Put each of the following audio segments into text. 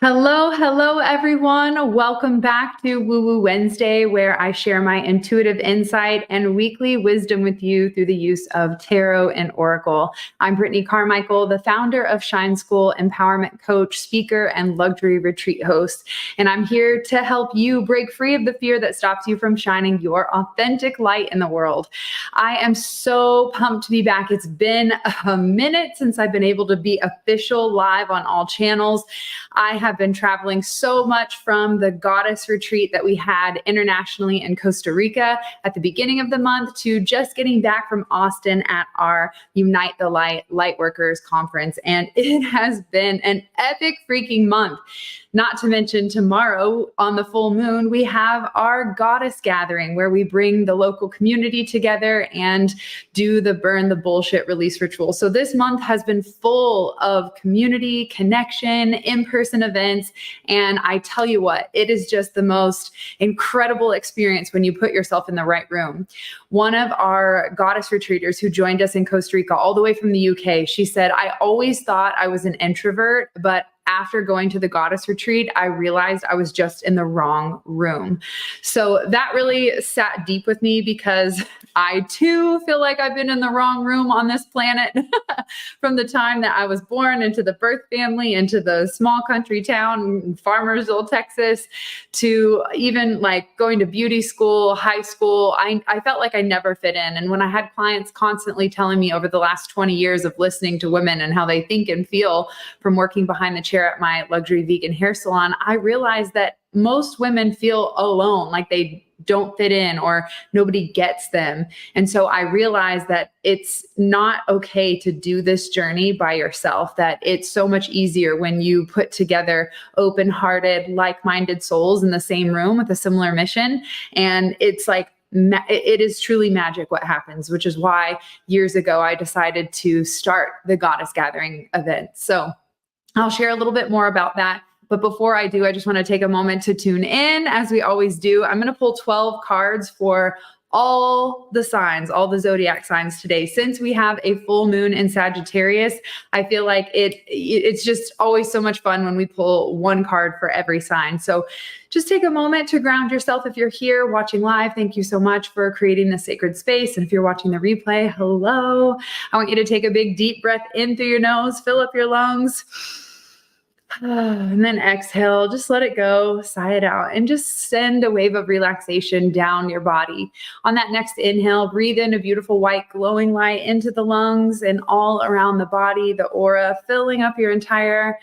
Hello, everyone. Welcome back to Woo Woo Wednesday, where I share my intuitive insight and weekly wisdom with you through the use of tarot and oracle. I'm Brit Carmichael, the founder of Shine School, empowerment coach, speaker, and luxury retreat host. And I'm here to help you break free of the fear that stops you from shining your authentic light in the world. I am so pumped to be back. It's been a minute since I've been able to be official live on all channels. I have been traveling so much from the goddess retreat that we had internationally in Costa Rica at the beginning of the month to just getting back from Austin at our Unite the Light Lightworkers conference. And it has been an epic freaking month. Not to mention tomorrow on the full moon, we have our goddess gathering where we bring the local community together and do the burn the bullshit release ritual. So this month has been full of community, connection, in-person events. And I tell you what, it is just the most incredible experience when you put yourself in the right room. One of our goddess retreaters who joined us in Costa Rica all the way from the UK, she said, I always thought I was an introvert, but after going to the goddess retreat, I realized I was just in the wrong room. So that really sat deep with me because I too feel like I've been in the wrong room on this planet from the time that I was born into the birth family, into the small country town in Farmersville, Texas, to even like going to beauty school, high school. I felt like I never fit in. And when I had clients constantly telling me over the last 20 years of listening to women and how they think and feel from working behind the chair at my luxury vegan hair salon, I realized that most women feel alone, like they don't fit in or nobody gets them. And so I realized that it's not okay to do this journey by yourself, that it's so much easier when you put together open-hearted, like-minded souls in the same room with a similar mission. And it's like, it is truly magic what happens, which is why years ago I decided to start the Goddess Gathering event. So I'll share a little bit more about that. But before I do, I just want to take a moment to tune in, as we always do. I'm going to pull 12 cards for all the signs, all the zodiac signs today. Since we have a full moon in Sagittarius, I feel like it's just always so much fun when we pull one card for every sign. So just take a moment to ground yourself. If you're here watching live, thank you so much for creating this sacred space. And if you're watching the replay, hello. I want you to take a big deep breath in through your nose, fill up your lungs. And then exhale, just let it go, sigh it out, and just send a wave of relaxation down your body. On that next inhale, breathe in a beautiful white glowing light into the lungs and all around the body, the aura, filling up your entire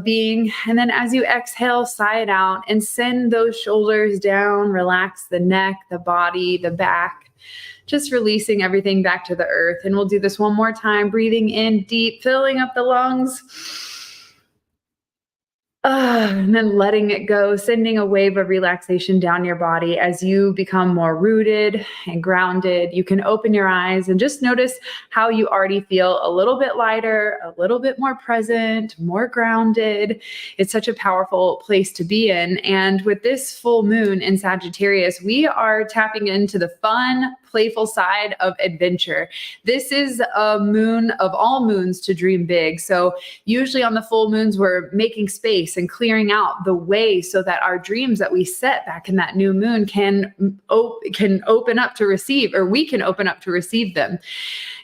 being. And then as you exhale, sigh it out and send those shoulders down, relax the neck, the body, the back, just releasing everything back to the earth. And we'll do this one more time, breathing in deep, filling up the lungs. And then letting it go, sending a wave of relaxation down your body as you become more rooted and grounded. You can open your eyes and just notice how you already feel a little bit lighter, a little bit more present, more grounded. It's such a powerful place to be in. And with this full moon in Sagittarius, we are tapping into the fun, playful side of adventure. This is a moon of all moons to dream big. So usually on the full moons, we're making space and clearing out the way so that our dreams that we set back in that new moon can open up to receive, or we can open up to receive them.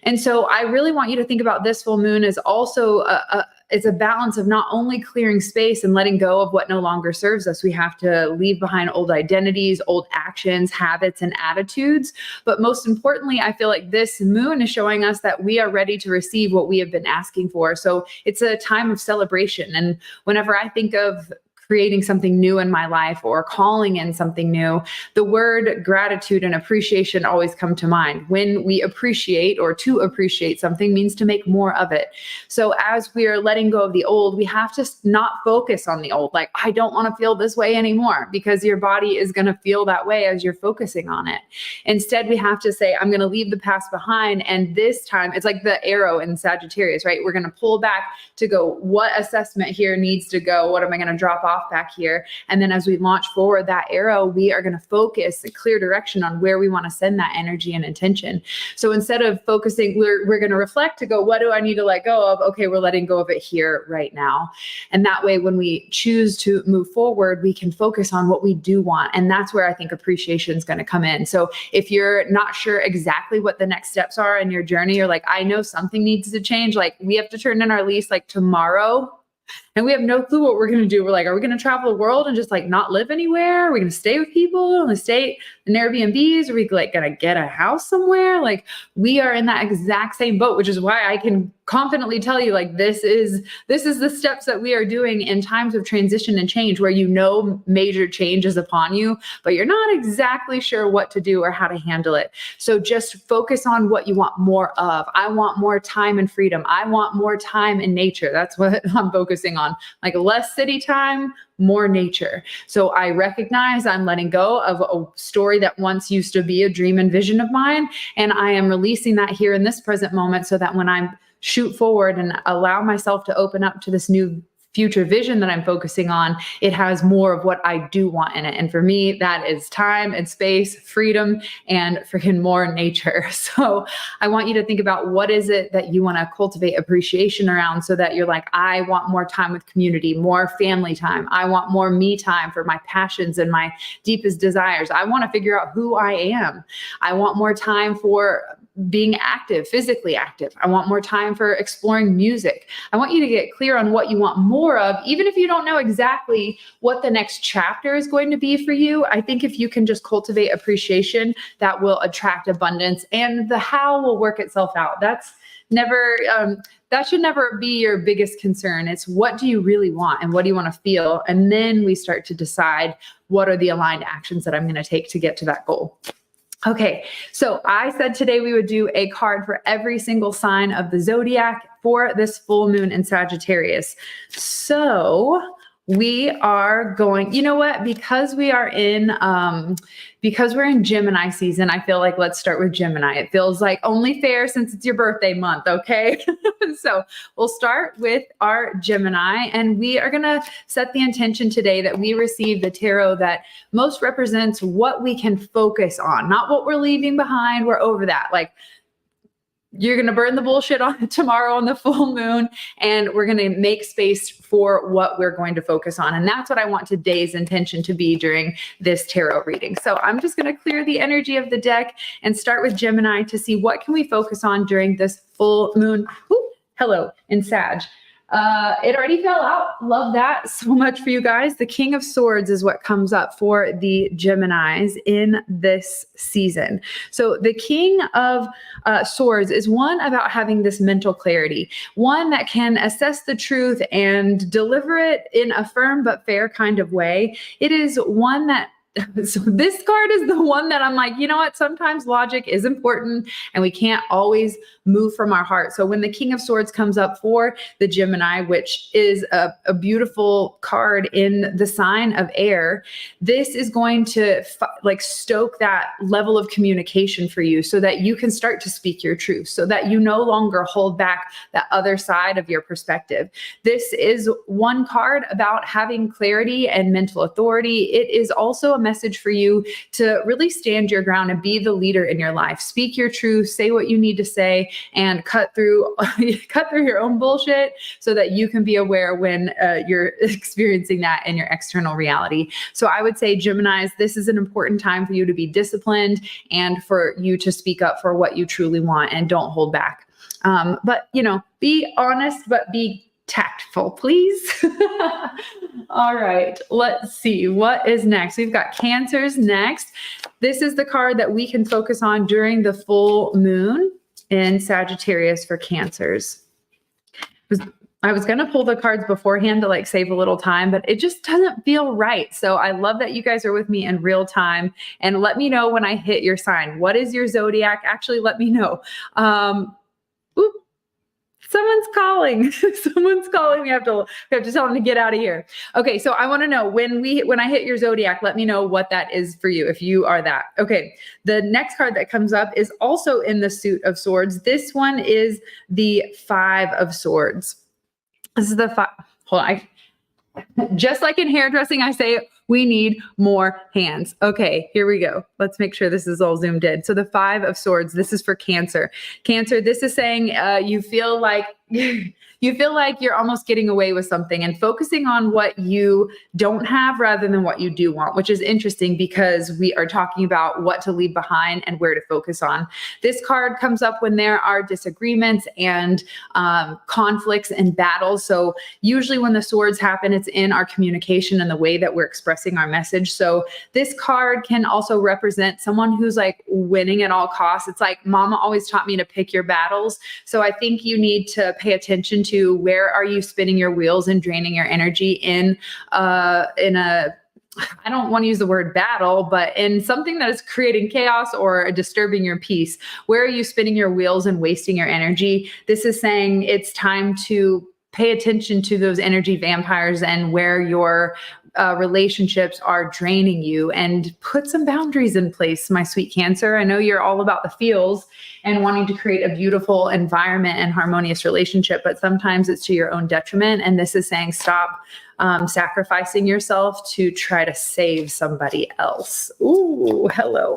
And so I really want you to think about this full moon as also it's a balance of not only clearing space and letting go of what no longer serves us. We have to leave behind old identities, old actions, habits, and attitudes. But most importantly, I feel like this moon is showing us that we are ready to receive what we have been asking for. So it's a time of celebration. And whenever I think of creating something new in my life or calling in something new, the word gratitude and appreciation always come to mind. When we appreciate, or to appreciate something, means to make more of it. So as we are letting go of the old, we have to not focus on the old. Like, I don't want to feel this way anymore, because your body is going to feel that way as you're focusing on it. Instead, we have to say, I'm going to leave the past behind. And this time, it's like the arrow in Sagittarius, right? We're going to pull back to go, what assessment here needs to go? What am I going to drop off off back here. And then as we launch forward that arrow, we are going to focus a clear direction on where we want to send that energy and intention. So instead of focusing, we're going to reflect to go, what do I need to let go of? Okay, we're letting go of it here right now. And that way, when we choose to move forward, we can focus on what we do want. And that's where I think appreciation is going to come in. So if you're not sure exactly what the next steps are in your journey, you're like, I know something needs to change. Like we have to turn in our lease like tomorrow. And we have no clue what we're going to do. We're like, are we going to travel the world and just like not live anywhere? Are we going to stay with people and stay in Airbnbs? Are we like going to get a house somewhere? Like we are in that exact same boat, which is why I can confidently tell you like, this is the steps that we are doing in times of transition and change where, you know, major change is upon you, but you're not exactly sure what to do or how to handle it. So just focus on what you want more of. I want more time and freedom. I want more time in nature. That's what I'm focusing on. Like less city time, more nature. So I recognize I'm letting go of a story that once used to be a dream and vision of mine. And I am releasing that here in this present moment so that when I'm shoot forward and allow myself to open up to this new future vision that I'm focusing on, it has more of what I do want in it. And for me, that is time and space, freedom, and freaking more nature. So I want you to think about what is it that you want to cultivate appreciation around so that you're like, I want more time with community, more family time. I want more me time for my passions and my deepest desires. I want to figure out who I am. I want more time for being active, physically active. I want more time for exploring music. I want you to get clear on what you want more of, even if you don't know exactly what the next chapter is going to be for you. I think if you can just cultivate appreciation, that will attract abundance, and the how will work itself out. That's never, that should never be your biggest concern. It's what do you really want and what do you want to feel? And then we start to decide what are the aligned actions that I'm going to take to get to that goal. Okay, so I said today we would do a card for every single sign of the zodiac for this full moon in Sagittarius. So we are going, you know what, because we're in Gemini season, I feel like let's start with Gemini. It feels like only fair since it's your birthday month, okay? So we'll start with our Gemini, and we are gonna set the intention today that we receive the tarot that most represents what we can focus on, not what we're leaving behind. We're over that. Like, you're going to burn the bullshit on tomorrow on the full moon, and we're going to make space for what we're going to focus on. And that's what I want today's intention to be during this tarot reading. So I'm just going to clear the energy of the deck and start with Gemini to see what can we focus on during this full moon. Ooh, hello, in Sag. It already fell out. Love that so much for you guys. The King of Swords is what comes up for the Geminis in this season. So the King of Swords is one about having this mental clarity, one that can assess the truth and deliver it in a firm but fair kind of way. It is one that so this card is the one that I'm like, you know what? Sometimes logic is important and we can't always move from our heart. So when the King of Swords comes up for the Gemini, which is a beautiful card in the sign of air, this is going to like stoke that level of communication for you so that you can start to speak your truth, so that you no longer hold back that other side of your perspective. This is one card about having clarity and mental authority. It is also a message for you to really stand your ground and be the leader in your life. Speak your truth, say what you need to say, and cut through your own bullshit so that you can be aware when you're experiencing that in your external reality. So I would say, Geminis, this is an important time for you to be disciplined and for you to speak up for what you truly want and don't hold back. But, you know, be honest, but be tactful, please. All right, let's see what is next. We've got Cancers next. This is the card that we can focus on during the full moon in Sagittarius for Cancers. I was going to pull the cards beforehand to like save a little time, but it just doesn't feel right. So I love that you guys are with me in real time, and let me know when I hit your sign. What is your zodiac? Actually, let me know. Someone's calling. Someone's calling. We have to tell them to get out of here. Okay, so I want to know when I hit your zodiac, let me know what that is for you if you are that. Okay, the next card that comes up is also in the suit of swords. This one is the Five of Swords. This is the five. Hold on. Just like in hairdressing, I say we need more hands. Okay, here we go. Let's make sure this is all zoomed in. So the 5 of Swords, this is for Cancer. Cancer, this is saying you feel like you feel like you're almost getting away with something and focusing on what you don't have rather than what you do want, which is interesting because we are talking about what to leave behind and where to focus on. This card comes up when there are disagreements and conflicts and battles. So usually when the swords happen, it's in our communication and the way that we're expressing our message. So this card can also represent someone who's like winning at all costs. It's like mama always taught me to pick your battles. So I think you need to pay attention to where are you spinning your wheels and draining your energy in a, I don't want to use the word battle, but in something that is creating chaos or disturbing your peace. Where are you spinning your wheels and wasting your energy? This is saying it's time to pay attention to those energy vampires and where your relationships are draining you, and put some boundaries in place, my sweet Cancer. I know you're all about the feels and wanting to create a beautiful environment and harmonious relationship, but sometimes it's to your own detriment. And this is saying stop sacrificing yourself to try to save somebody else. Ooh, hello.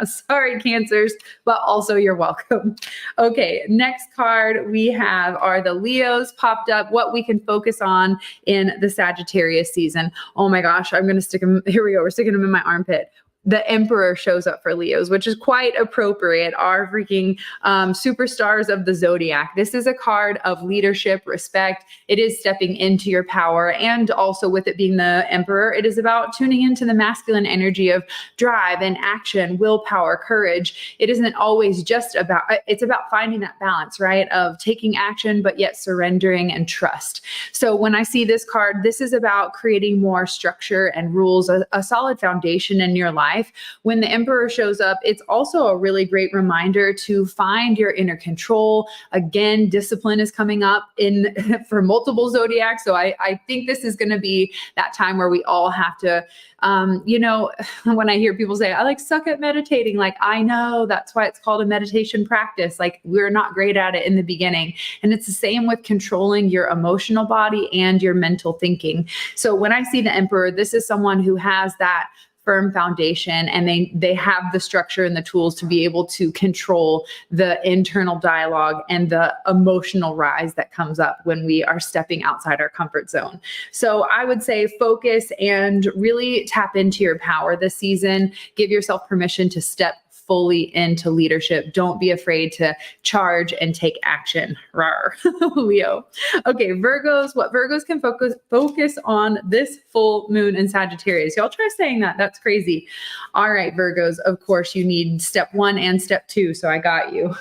Sorry, Cancers, but also you're welcome. Okay, next card we have are the Leos popped up, what we can focus on in the Sagittarius season. Oh my gosh, I'm going to stick them. Here we go. We're sticking them in my armpit. The Emperor shows up for Leos, which is quite appropriate. Our freaking superstars of the zodiac. This is a card of leadership, respect. It is stepping into your power. And also with it being the Emperor, it is about tuning into the masculine energy of drive and action, willpower, courage. It isn't always just about, it's about finding that balance, right? Of taking action, but yet surrendering and trust. So when I see this card, this is about creating more structure and rules, a solid foundation in your life. When the Emperor shows up, it's also a really great reminder to find your inner control. Again, discipline is coming up in for multiple zodiacs. So I think this is going to be that time where we all have to, when I hear people say, I like suck at meditating, like, I know that's why it's called a meditation practice. Like, we're not great at it in the beginning. And it's the same with controlling your emotional body and your mental thinking. So when I see the Emperor, this is someone who has that firm foundation, and they have the structure and the tools to be able to control the internal dialogue and the emotional rise that comes up when we are stepping outside our comfort zone. So I would say focus and really tap into your power this season. Give yourself permission to step fully into leadership. Don't be afraid to charge and take action. Rawr. Leo. Okay, Virgos, what Virgos can focus on this full moon in Sagittarius. Y'all try saying that. That's crazy. All right, Virgos, of course you need step 1 and step 2. So I got you.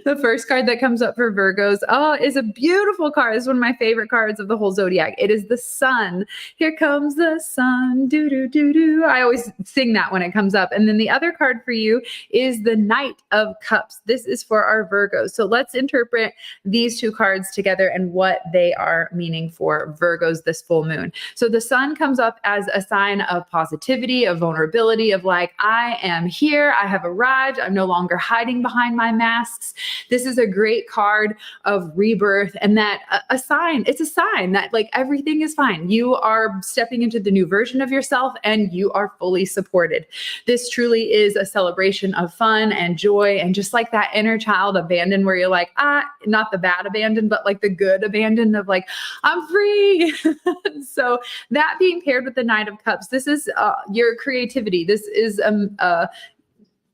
The first card that comes up for Virgos, is a beautiful card. It's one of my favorite cards of the whole zodiac. It is the sun. Here comes the sun. Do, do, do, do. I always sing that when it comes up. And then the other card for you is the Knight of Cups. This is for our Virgos. So let's interpret these two cards together and what they are meaning for Virgos this full moon. So the sun comes up as a sign of positivity, of vulnerability, of like, I am here. I have arrived. I'm no longer hiding behind my mask. This is a great card of rebirth, and that a sign, it's a sign that like everything is fine. You are stepping into the new version of yourself and you are fully supported. This truly is a celebration of fun and joy, and just like that inner child abandoned where you're like, not the bad abandoned, but like the good abandoned of like, I'm free. So that being paired with the Knight of Cups, this is your creativity. This is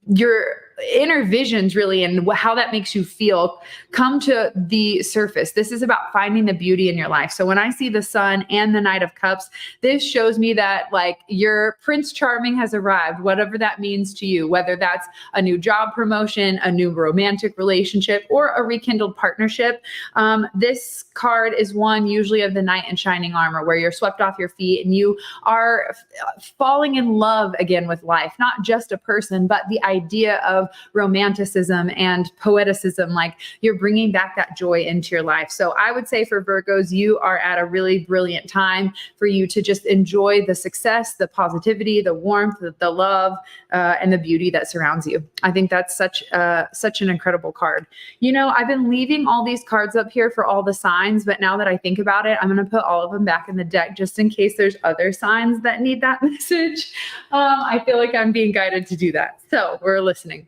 your inner visions really, and how that makes you feel come to the surface. This is about finding the beauty in your life. So when I see the sun and the Knight of Cups, this shows me that like your Prince Charming has arrived, whatever that means to you, whether that's a new job promotion, a new romantic relationship, or a rekindled partnership. This card is one usually of the knight in shining armor, where you're swept off your feet and you are falling in love again with life, not just a person, but the idea of romanticism and poeticism. Like you're bringing back that joy into your life. So I would say for Virgos, you are at a really brilliant time for you to just enjoy the success, the positivity, the warmth, the love, and the beauty that surrounds you. I think that's such an incredible card. You know, I've been leaving all these cards up here for all the signs, but now that I think about it, I'm going to put all of them back in the deck just in case there's other signs that need that message. I feel like I'm being guided to do that. So we're listening.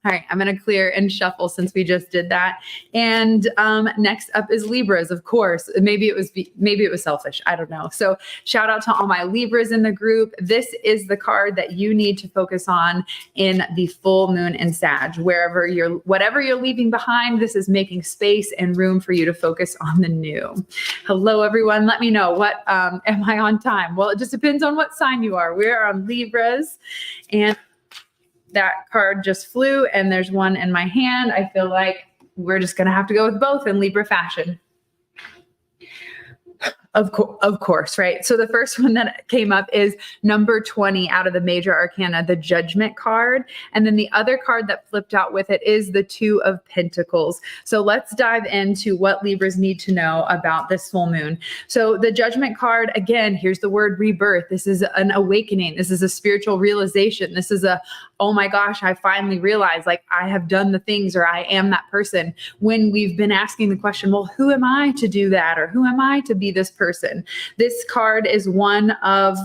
All right, I'm going to clear and shuffle since we just did that. And next up is Libras, of course. Maybe it was selfish. I don't know. So shout out to all my Libras in the group. This is the card that you need to focus on in the full moon in Sag. Whatever you're leaving behind, this is making space and room for you to focus on the new. Hello, everyone. Let me know am I on time? Well, it just depends on what sign you are. We're on Libras, and that card just flew, and there's one in my hand. I feel like we're just going to have to go with both in Libra fashion. Of course, right? So the first one that came up is number 20 out of the major arcana, the Judgment card. And then the other card that flipped out with it is the Two of Pentacles. So let's dive into what Libras need to know about this full moon. So the Judgment card, again, here's the word rebirth. This is an awakening. This is a spiritual realization. This is oh my gosh, I finally realized like I have done the things, or I am that person. When we've been asking the question, well, who am I to do that? Or who am I to be this person? This card is one of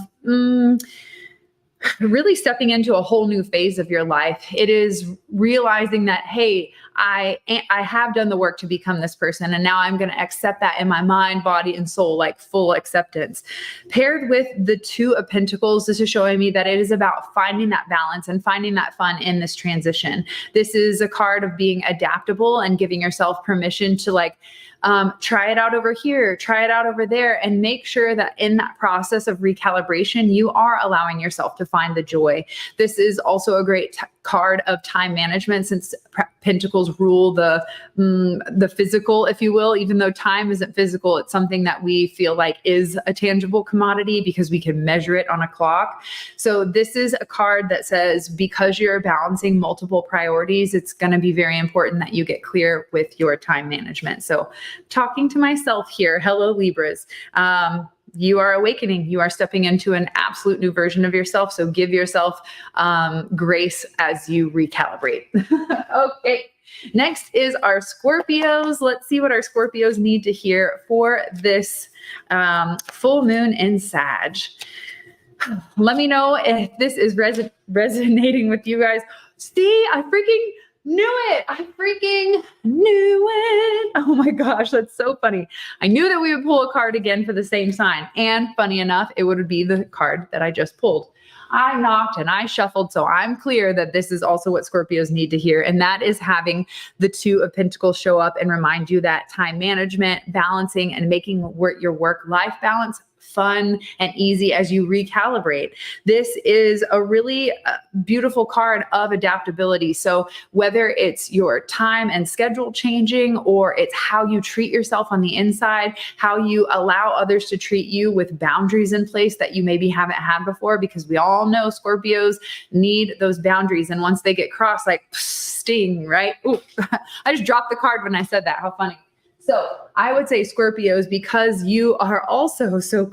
really stepping into a whole new phase of your life. It is realizing that, hey, I have done the work to become this person, and now I'm going to accept that in my mind, body, and soul, like full acceptance. Paired with the Two of Pentacles, this is showing me that it is about finding that balance and finding that fun in this transition. This is a card of being adaptable and giving yourself permission to try it out over here, try it out over there, and make sure that in that process of recalibration, you are allowing yourself to find the joy. This is also a great card of time management, since Pentacles rule the physical, if you will. Even though time isn't physical, it's something that we feel like is a tangible commodity because we can measure it on a clock. So this is a card that says, because you're balancing multiple priorities, it's going to be very important that you get clear with your time management. So talking to myself here, hello Libras. You are awakening. You are stepping into an absolute new version of yourself. So give yourself grace as you recalibrate. Okay. Next is our Scorpios. Let's see what our Scorpios need to hear for this full moon in Sag. Let me know if this is resonating with you guys. See, I freaking knew it. I freaking knew it. Oh my gosh, that's so funny. I knew that we would pull a card again for the same sign. And funny enough, it would be the card that I just pulled. I knocked and I shuffled, so I'm clear that this is also what Scorpios need to hear. And that is having the Two of Pentacles show up and remind you that time management, balancing, and making your work-life balance fun and easy as you recalibrate. This is a really beautiful card of adaptability. So whether it's your time and schedule changing, or it's how you treat yourself on the inside, how you allow others to treat you with boundaries in place that you maybe haven't had before, because we all know Scorpios need those boundaries. And once they get crossed, like sting, right? Ooh, I just dropped the card when I said that. How funny. So I would say Scorpios, because you are also so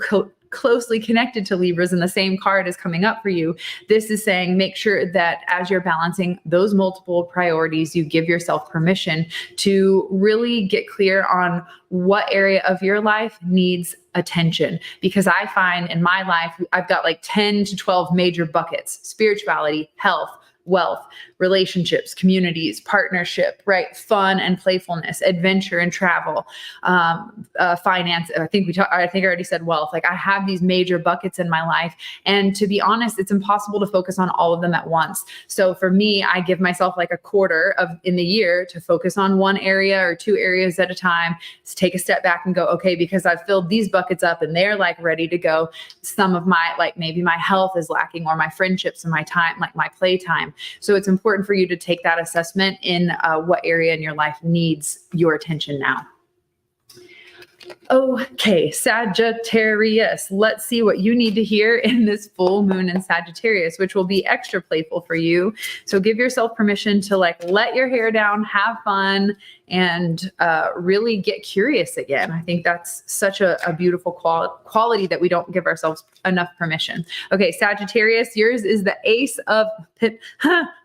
closely connected to Libras and the same card is coming up for you. This is saying, make sure that as you're balancing those multiple priorities, you give yourself permission to really get clear on what area of your life needs attention. Because I find in my life, I've got like 10 to 12 major buckets: spirituality, health, wealth, relationships, communities, partnership, right? Fun and playfulness, adventure and travel, finance. I think I already said wealth. Like I have these major buckets in my life. And to be honest, it's impossible to focus on all of them at once. So for me, I give myself like a quarter in the year to focus on one area or two areas at a time. Just take a step back and go, okay, because I've filled these buckets up and they're like ready to go. Some of my, like maybe my health is lacking, or my friendships and my time, like my play time. So it's important for you to take that assessment in what area in your life needs your attention now. Okay, Sagittarius. Let's see what you need to hear in this full moon in Sagittarius, which will be extra playful for you. So give yourself permission to like let your hair down, have fun, and really get curious again. I think that's such a beautiful quality that we don't give ourselves enough permission. Okay, Sagittarius, yours is the Ace of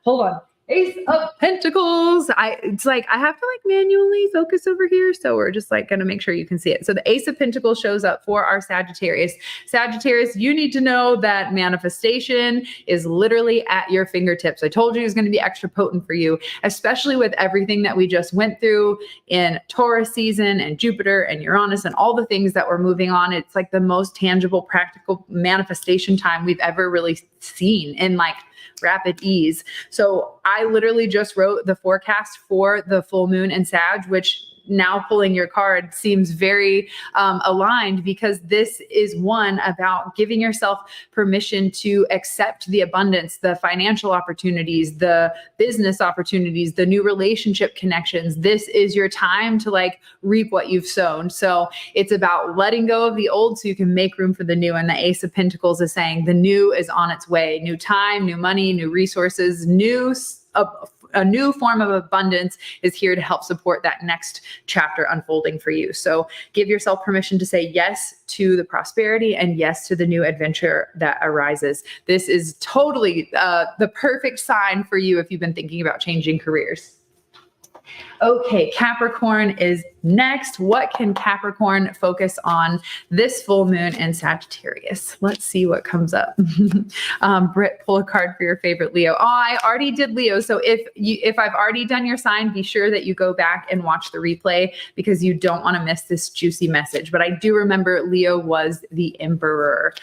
hold on. Ace of Pentacles. It's like I have to like manually focus over here. So we're just like going to make sure you can see it. So the Ace of Pentacles shows up for our Sagittarius. Sagittarius, you need to know that manifestation is literally at your fingertips. I told you it was going to be extra potent for you, especially with everything that we just went through in Taurus season and Jupiter and Uranus and all the things that we're moving on. It's like the most tangible, practical manifestation time we've ever really seen in like rapid ease. So I literally just wrote the forecast for the full moon in Sag, which now pulling your card seems very aligned, because this is one about giving yourself permission to accept the abundance, the financial opportunities, the business opportunities, the new relationship connections. This is your time to like reap what you've sown. So it's about letting go of the old so you can make room for the new. And the Ace of Pentacles is saying the new is on its way. New time, new money, new resources, a new form of abundance is here to help support that next chapter unfolding for you. So give yourself permission to say yes to the prosperity and yes to the new adventure that arises. This is totally the perfect sign for you if you've been thinking about changing careers. Okay, Capricorn is next. What can Capricorn focus on this full moon in Sagittarius? Let's see what comes up. Brit, pull a card for your favorite Leo. Oh, I already did Leo. So if I've already done your sign, be sure that you go back and watch the replay, because you don't want to miss this juicy message. But I do remember Leo was the Emperor.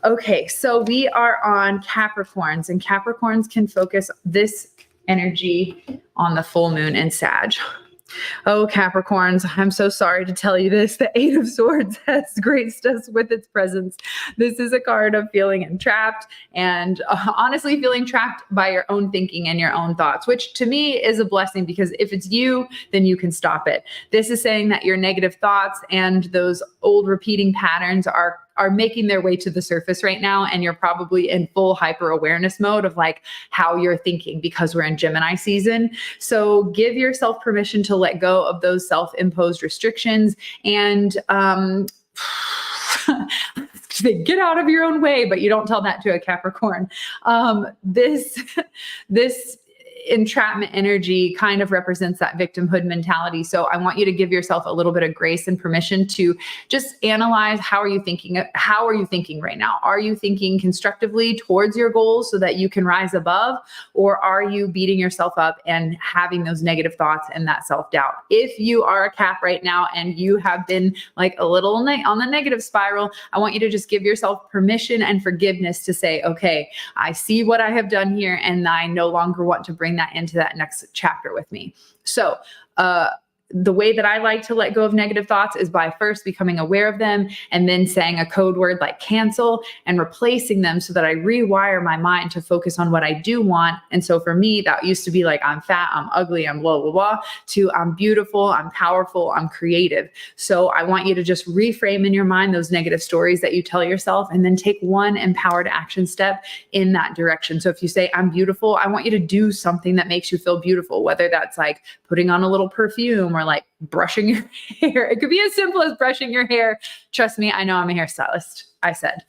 Okay, so we are on Capricorns, and Capricorns can focus this energy on the full moon in Sag. Oh, Capricorns, I'm so sorry to tell you this. The Eight of Swords has graced us with its presence. This is a card of feeling entrapped and honestly feeling trapped by your own thinking and your own thoughts, which to me is a blessing, because if it's you, then you can stop it. This is saying that your negative thoughts and those old repeating patterns are making their way to the surface right now. And you're probably in full hyper awareness mode of like how you're thinking, because we're in Gemini season. So give yourself permission to let go of those self-imposed restrictions and, get out of your own way, but you don't tell that to a Capricorn. This entrapment energy kind of represents that victimhood mentality. So I want you to give yourself a little bit of grace and permission to just analyze, how are you thinking right now? Are you thinking constructively towards your goals so that you can rise above? Or are you beating yourself up and having those negative thoughts and that self-doubt? If you are a Cap right now and you have been like a little on the negative spiral, I want you to just give yourself permission and forgiveness to say, okay, I see what I have done here, and I no longer want to bring that into that next chapter with me. So, the way that I like to let go of negative thoughts is by first becoming aware of them and then saying a code word like cancel and replacing them so that I rewire my mind to focus on what I do want. And so for me, that used to be like, I'm fat, I'm ugly, I'm blah, blah, blah, to I'm beautiful, I'm powerful, I'm creative. So I want you to just reframe in your mind those negative stories that you tell yourself, and then take one empowered action step in that direction. So if you say I'm beautiful, I want you to do something that makes you feel beautiful, whether that's like putting on a little perfume or like brushing your hair. It could be as simple as brushing your hair. Trust me, I know I'm a hairstylist. I said.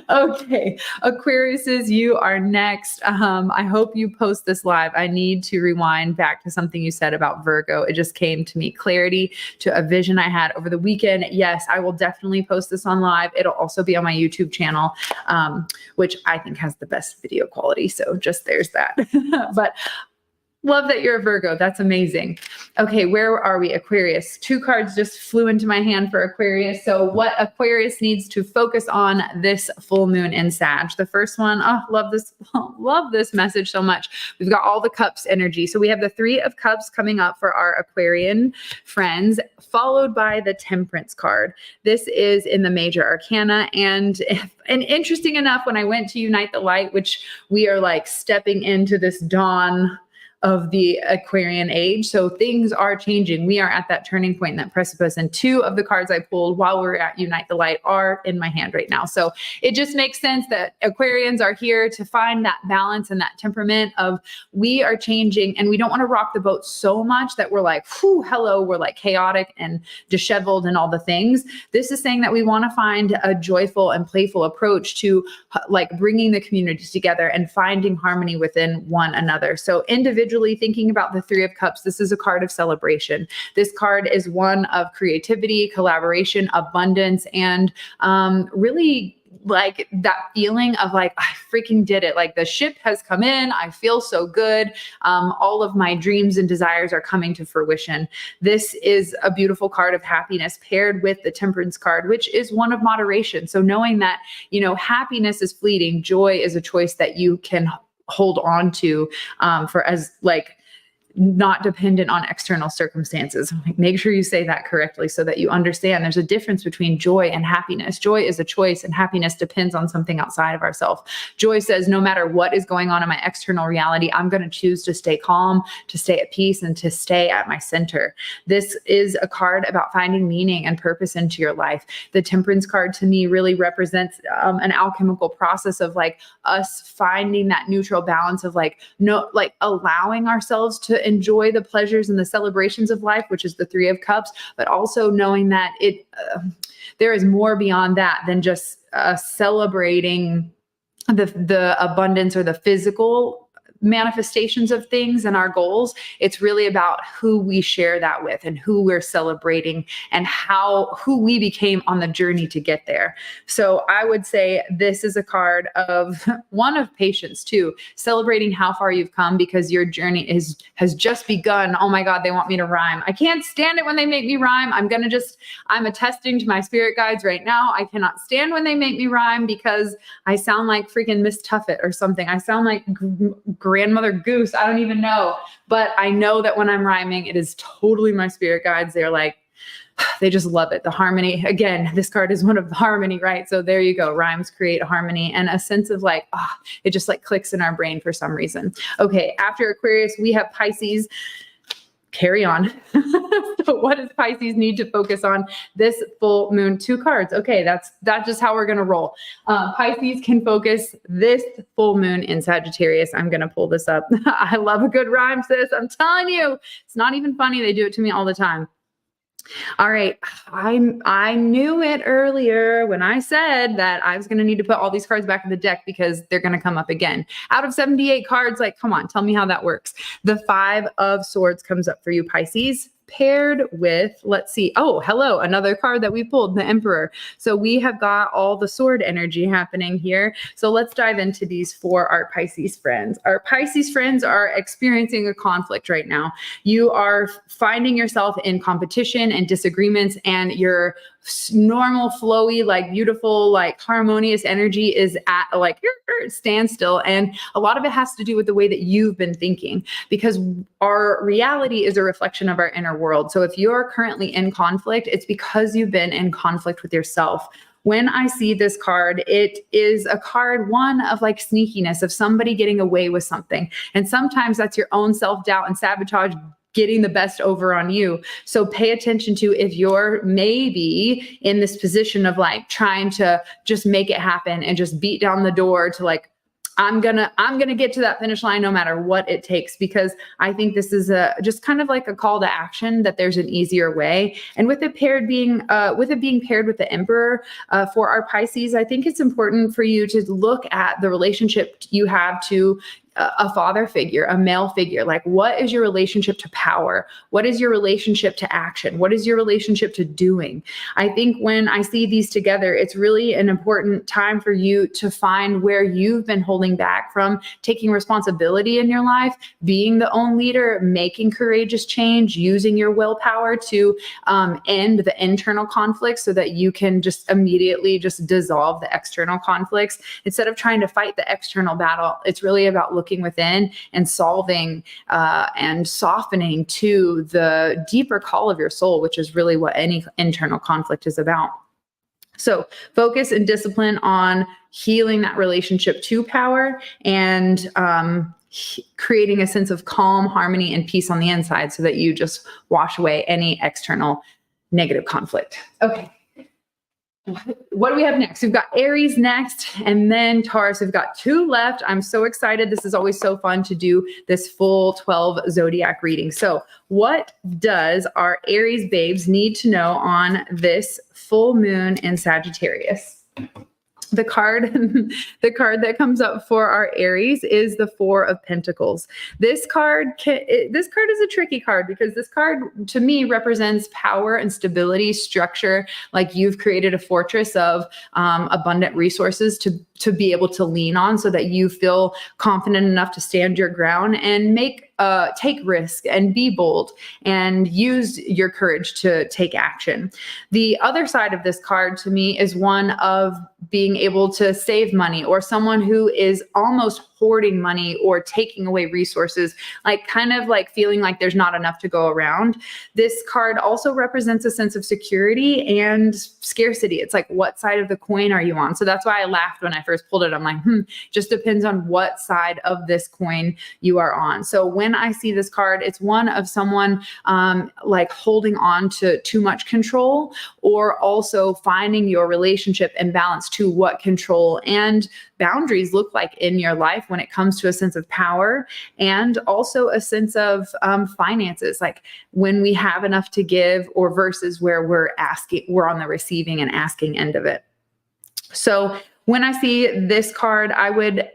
Okay, Aquariuses, you are next. I hope you post this live. I need to rewind back to something you said about Virgo. It just came to me, clarity to a vision I had over the weekend. Yes, I will definitely post this on live. It'll also be on my YouTube channel, which I think has the best video quality. So just there's that. But love that you're a Virgo. That's amazing. Okay, where are we? Aquarius. 2 cards just flew into my hand for Aquarius. So what Aquarius needs to focus on this full moon in Sag. The first one, love this message so much. We've got all the cups energy. So we have the 3 of Cups coming up for our Aquarian friends, followed by the Temperance card. This is in the major arcana. And interesting enough, when I went to Unite the Light, which we are like stepping into this dawn of the Aquarian age. So things are changing. We are at that turning point, that precipice. And two of the cards I pulled while we're at Unite the Light are in my hand right now. So it just makes sense that Aquarians are here to find that balance and that temperament of we are changing, and we don't want to rock the boat so much that we're like, whew, hello, we're like chaotic and disheveled and all the things. This is saying that we want to find a joyful and playful approach to like bringing the community together and finding harmony within one another. So individually thinking about the Three of Cups, this is a card of celebration. This card is one of creativity, collaboration, abundance, and really like that feeling of like, I freaking did it. Like the ship has come in. I feel so good. All of my dreams and desires are coming to fruition. This is a beautiful card of happiness paired with the Temperance card, which is one of moderation. So knowing that, you know, happiness is fleeting. Joy is a choice that you can hold on to for as like, not dependent on external circumstances. Make sure you say that correctly so that you understand there's a difference between joy and happiness. Joy is a choice and happiness depends on something outside of ourselves. Joy says, no matter what is going on in my external reality, I'm going to choose to stay calm, to stay at peace, and to stay at my center. This is a card about finding meaning and purpose into your life. The Temperance card to me really represents an alchemical process of like us finding that neutral balance of like, no, like allowing ourselves to enjoy the pleasures and the celebrations of life, which is the Three of Cups, but also knowing that there is more beyond that than just celebrating the abundance or the physical manifestations of things and our goals. It's really about who we share that with and who we're celebrating and who we became on the journey to get there. So I would say this is a card of one of patience too, celebrating how far you've come because your journey has just begun. Oh my God, they want me to rhyme. I can't stand it when they make me rhyme. I'm attesting to my spirit guides right now. I cannot stand when they make me rhyme because I sound like freaking Miss Tuffet or something. I sound like Grandmother Goose. I don't even know, but I know that when I'm rhyming, it is totally my spirit guides. They're like, they just love it. The harmony. Again, this card is one of the harmony, right? So there you go. Rhymes create harmony and a sense of like, it just like clicks in our brain for some reason. Okay. After Aquarius, we have Pisces. Carry on. So what does Pisces need to focus on this full moon? 2 cards. Okay, that's just how we're going to roll. Pisces can focus this full moon in Sagittarius. I'm going to pull this up. I love a good rhyme, sis. I'm telling you, it's not even funny. They do it to me all the time. All right. I knew it earlier when I said that I was going to need to put all these cards back in the deck because they're going to come up again. Out of 78 cards, like, come on, tell me how that works. The 5 of Swords comes up for you, Pisces, paired with, let's see. Oh, hello. Another card that we pulled, the Emperor. So we have got all the sword energy happening here. So let's dive into these for our Pisces friends. Our Pisces friends are experiencing a conflict right now. You are finding yourself in competition and disagreements, and your normal, flowy, like beautiful, like harmonious energy is at like standstill. And a lot of it has to do with the way that you've been thinking, because our reality is a reflection of our inner world. So if you're currently in conflict, it's because you've been in conflict with yourself. When I see this card, it is a card, one of like sneakiness, of somebody getting away with something. And sometimes that's your own self-doubt and sabotage getting the best over on you. So pay attention to if you're maybe in this position of like trying to just make it happen and just beat down the door to like, I'm gonna get to that finish line no matter what it takes, because I think this is just kind of like a call to action that there's an easier way. And with it being paired with the Emperor for our Pisces, I think it's important for you to look at the relationship you have to a father figure, a male figure. Like, what is your relationship to power? What is your relationship to action? What is your relationship to doing? I think when I see these together, it's really an important time for you to find where you've been holding back from taking responsibility in your life, being the own leader, making courageous change, using your willpower to end the internal conflicts so that you can just immediately just dissolve the external conflicts. Instead of trying to fight the external battle, it's really about looking within and solving and softening to the deeper call of your soul, which is really what any internal conflict is about. So focus and discipline on healing that relationship to power and creating a sense of calm, harmony, and peace on the inside so that you just wash away any external negative conflict. Okay. What do we have next? We've got Aries next, and then Taurus. We've got 2 left. I'm so excited. This is always so fun to do this full 12 zodiac reading. So what does our Aries babes need to know on this full moon in Sagittarius? The card that comes up for our Aries is the 4 of Pentacles. This card is a tricky card because this card to me represents power and stability, structure. Like you've created a fortress of abundant resources to be able to lean on so that you feel confident enough to stand your ground and take risk and be bold and use your courage to take action. The other side of this card to me is one of being able to save money, or someone who is almost hoarding money or taking away resources, like kind of like feeling like there's not enough to go around. This card also represents a sense of security and scarcity. It's like, what side of the coin are you on? So that's why I laughed when I first pulled it. I'm like, just depends on what side of this coin you are on. So when I see this card, it's one of someone like holding on to too much control, or also finding your relationship and balance to what control and boundaries look like in your life when it comes to a sense of power and also a sense of finances, like when we have enough to give, or versus where we're on the receiving and asking end of it. So when I see this card, I would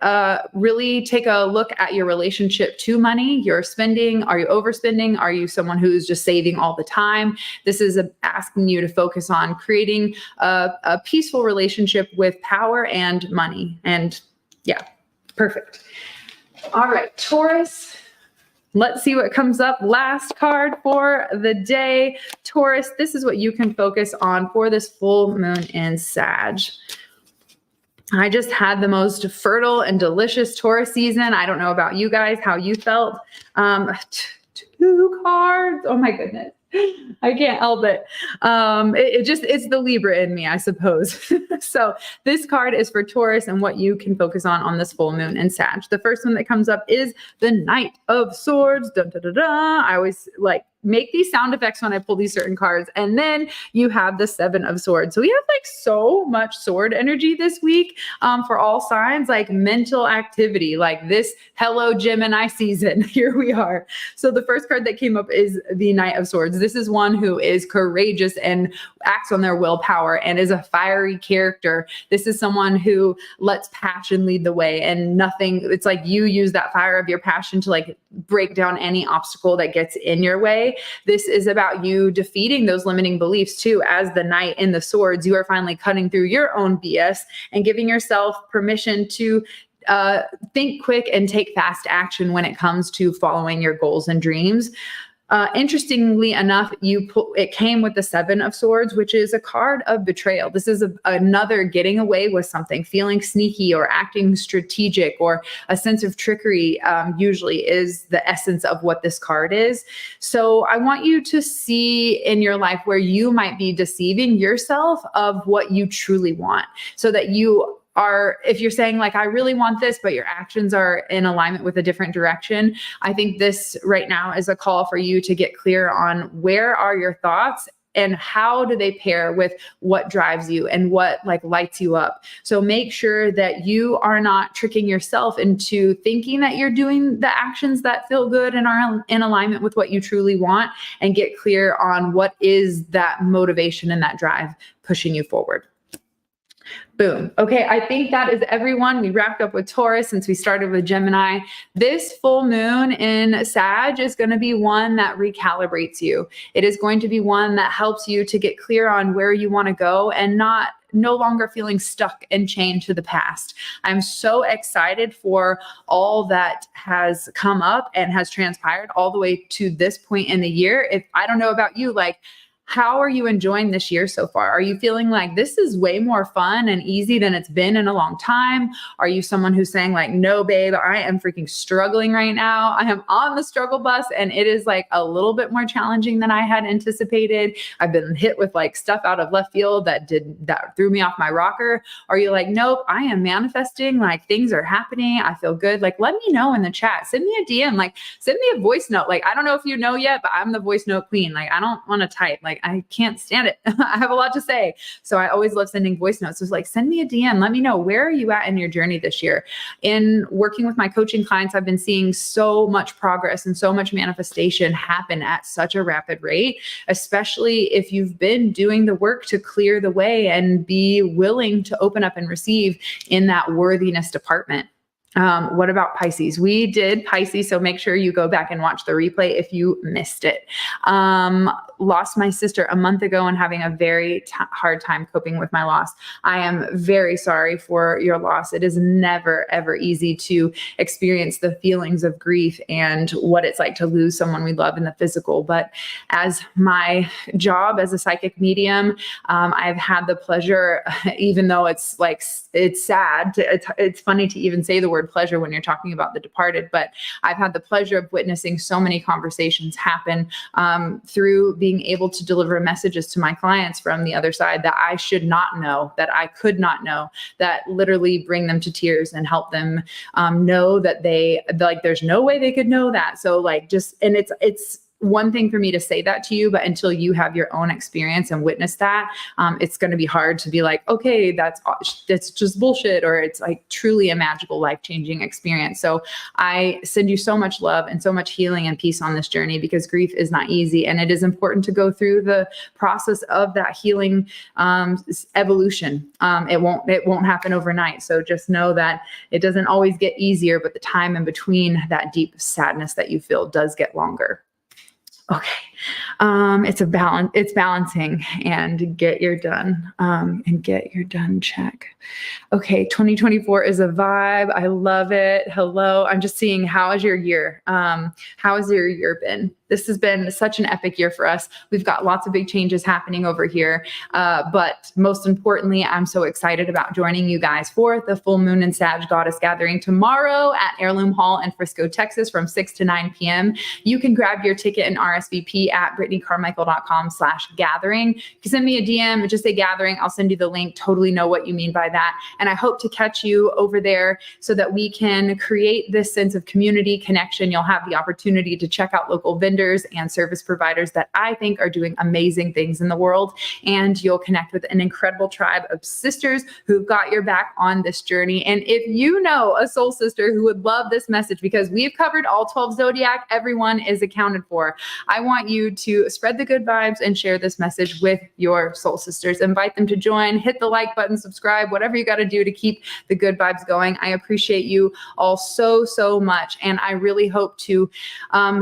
really take a look at your relationship to money, your spending. Are you overspending? Are you someone who's just saving all the time? This is asking you to focus on creating a peaceful relationship with power and money. And yeah, perfect. All right, Taurus. Let's see what comes up. Last card for the day. Taurus, this is what you can focus on for this full moon in Sag. I just had the most fertile and delicious Taurus season. I don't know about you guys, how you felt. 2 cards. Oh my goodness. I can't help it. It's the Libra in me, I suppose. So this card is for Taurus and what you can focus on this full moon in Sag. The first one that comes up is the Knight of Swords. Dun, dun, dun, dun. I always make these sound effects when I pull these certain cards. And then you have the 7 of Swords. So we have so much sword energy this week for all signs, like mental activity, like this hello Gemini season. Here we are. So the first card that came up is the Knight of Swords. This is one who is courageous and acts on their willpower and is a fiery character. This is someone who lets passion lead the way and it's like you use that fire of your passion to break down any obstacle that gets in your way. This is about you defeating those limiting beliefs too. As the Knight in the Swords, you are finally cutting through your own BS and giving yourself permission to think quick and take fast action when it comes to following your goals and dreams. Interestingly enough, it came with the 7 of Swords, which is a card of betrayal. This is another getting away with something, feeling sneaky or acting strategic, or a sense of trickery usually is the essence of what this card is. So I want you to see in your life where you might be deceiving yourself of what you truly want, so that if you're saying I really want this, but your actions are in alignment with a different direction, I think this right now is a call for you to get clear on where are your thoughts and how do they pair with what drives you and what lights you up. So make sure that you are not tricking yourself into thinking that you're doing the actions that feel good and are in alignment with what you truly want, and get clear on what is that motivation and that drive pushing you forward. Boom. Okay, I think that is everyone. We wrapped up with Taurus since we started with Gemini. This full moon in Sag is going to be one that recalibrates you. It is going to be one that helps you to get clear on where you want to go and no longer feeling stuck and chained to the past. I'm so excited for all that has come up and has transpired all the way to this point in the year. I don't know about you, how are you enjoying this year so far? Are you feeling like this is way more fun and easy than it's been in a long time? Are you someone who's saying like, no, babe, I am freaking struggling right now. I am on the struggle bus and it is like a little bit more challenging than I had anticipated. I've been hit with like stuff out of left field that threw me off my rocker. Are you like, nope, I am manifesting, like things are happening. I feel good. Like, let me know in the chat. Send me a DM, like send me a voice note. Like, I don't know if you know yet, but I'm the voice note queen. Like, I don't want to type. Like, I can't stand it. I have a lot to say. So I always love sending voice notes. So it's like, send me a DM. Let me know, where are you at in your journey this year? In working with my coaching clients, I've been seeing so much progress and so much manifestation happen at such a rapid rate, especially if you've been doing the work to clear the way and be willing to open up and receive in that worthiness department. What about Pisces? We did Pisces, so make sure you go back and watch the replay if you missed it. Lost my sister a month ago and having a very hard time coping with my loss. I am very sorry for your loss. It is never, ever easy to experience the feelings of grief and what it's like to lose someone we love in the physical. But as my job as a psychic medium, I've had the pleasure, even though it's like, it's sad, it's funny to even say the word pleasure when you're talking about the departed, but I've had the pleasure of witnessing so many conversations happen through being able to deliver messages to my clients from the other side that I should not know, that I could not know, that literally bring them to tears and help them know that they, like, there's no way they could know that. So like, just, and it's one thing for me to say that to you, but until you have your own experience and witness that, it's going to be hard to be like, okay, that's just bullshit, or it's like truly a magical, life-changing experience. So I send you so much love and so much healing and peace on this journey, because grief is not easy, and it is important to go through the process of that healing evolution. It won't happen overnight. So just know that it doesn't always get easier, but the time in between that deep sadness that you feel does get longer. Okay. It's balancing, and get your done, check. Okay. 2024 is a vibe. I love it. Hello. I'm just seeing, how is your year? How has your year been? This has been such an epic year for us. We've got lots of big changes happening over here. But most importantly, I'm so excited about joining you guys for the full moon and Sag goddess gathering tomorrow at Heirloom Hall in Frisco, Texas from 6 to 9 p.m. You can grab your ticket and RSVP at BritneyCarmichael.com/gathering. You can send me a DM and just say gathering. I'll send you the link. Totally know what you mean by that. And I hope to catch you over there so that we can create this sense of community connection. You'll have the opportunity to check out local vendors and service providers that I think are doing amazing things in the world. And you'll connect with an incredible tribe of sisters who've got your back on this journey. And if you know a soul sister who would love this message, because we've covered all 12 zodiac, everyone is accounted for. I want you to spread the good vibes and share this message with your soul sisters. Invite them to join, hit the like button, subscribe, whatever you got to do to keep the good vibes going. I appreciate you all so, so much. And I really hope to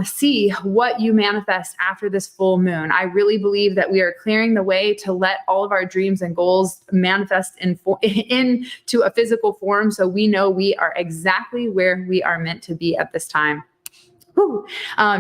see what you manifest after this full moon. I really believe that we are clearing the way to let all of our dreams and goals manifest into a physical form, so we know we are exactly where we are meant to be at this time.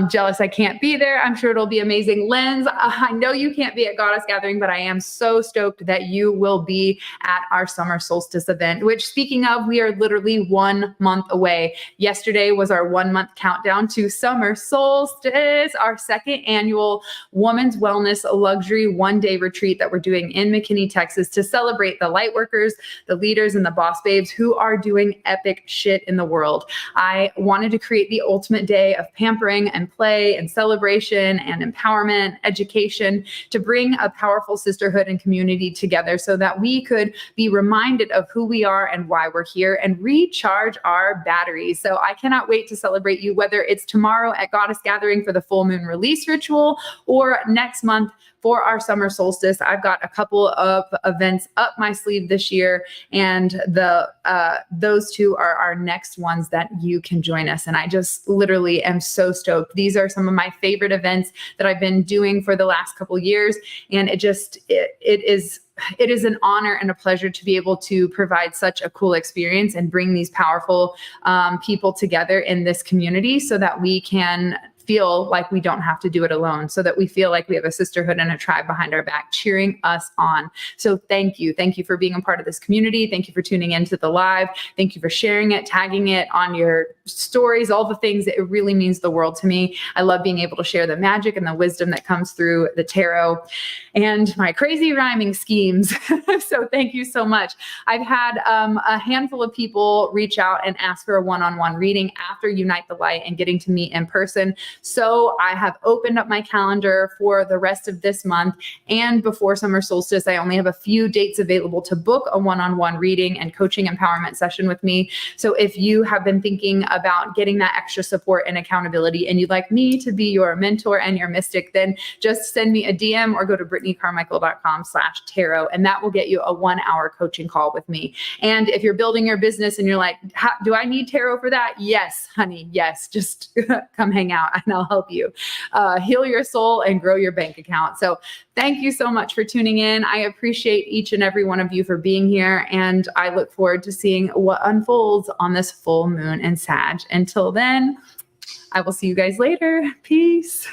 Jealous I can't be there. I'm sure it'll be amazing. Lens, I know you can't be at Goddess Gathering, but I am so stoked that you will be at our summer solstice event, which, speaking of, we are literally 1 month away. Yesterday was our 1 month countdown to summer solstice, our second annual women's wellness luxury one-day retreat that we're doing in McKinney, Texas, to celebrate the light workers, the leaders, and the boss babes who are doing epic shit in the world. I wanted to create the ultimate day of pampering and play and celebration and empowerment, education, to bring a powerful sisterhood and community together so that we could be reminded of who we are and why we're here and recharge our batteries. So I cannot wait to celebrate you, whether it's tomorrow at Goddess Gathering for the full moon release ritual or next month for our summer solstice. I've got a couple of events up my sleeve this year, and those two are our next ones that you can join us. And I just literally am so stoked. These are some of my favorite events that I've been doing for the last couple years, and it is an honor and a pleasure to be able to provide such a cool experience and bring these powerful people together in this community so that we can feel like we don't have to do it alone, so that we feel like we have a sisterhood and a tribe behind our back cheering us on. So thank you. Thank you for being a part of this community. Thank you for tuning into the live. Thank you for sharing it, tagging it on your stories, all the things. It really means the world to me. I love being able to share the magic and the wisdom that comes through the tarot and my crazy rhyming schemes. So thank you so much. I've had a handful of people reach out and ask for a one-on-one reading after Unite the Light and getting to meet in person. So I have opened up my calendar for the rest of this month, and before summer solstice, I only have a few dates available to book a one-on-one reading and coaching empowerment session with me. So if you have been thinking about getting that extra support and accountability, and you'd like me to be your mentor and your mystic, then just send me a DM or go to BrittanyCarmichael.com/tarot, and that will get you a 1-hour coaching call with me. And if you're building your business and you're like, do I need tarot for that? Yes, honey. Yes. Just come hang out and I'll help you heal your soul and grow your bank account. So thank you so much for tuning in. I appreciate each and every one of you for being here. And I look forward to seeing what unfolds on this full moon in Sag. Until then, I will see you guys later. Peace.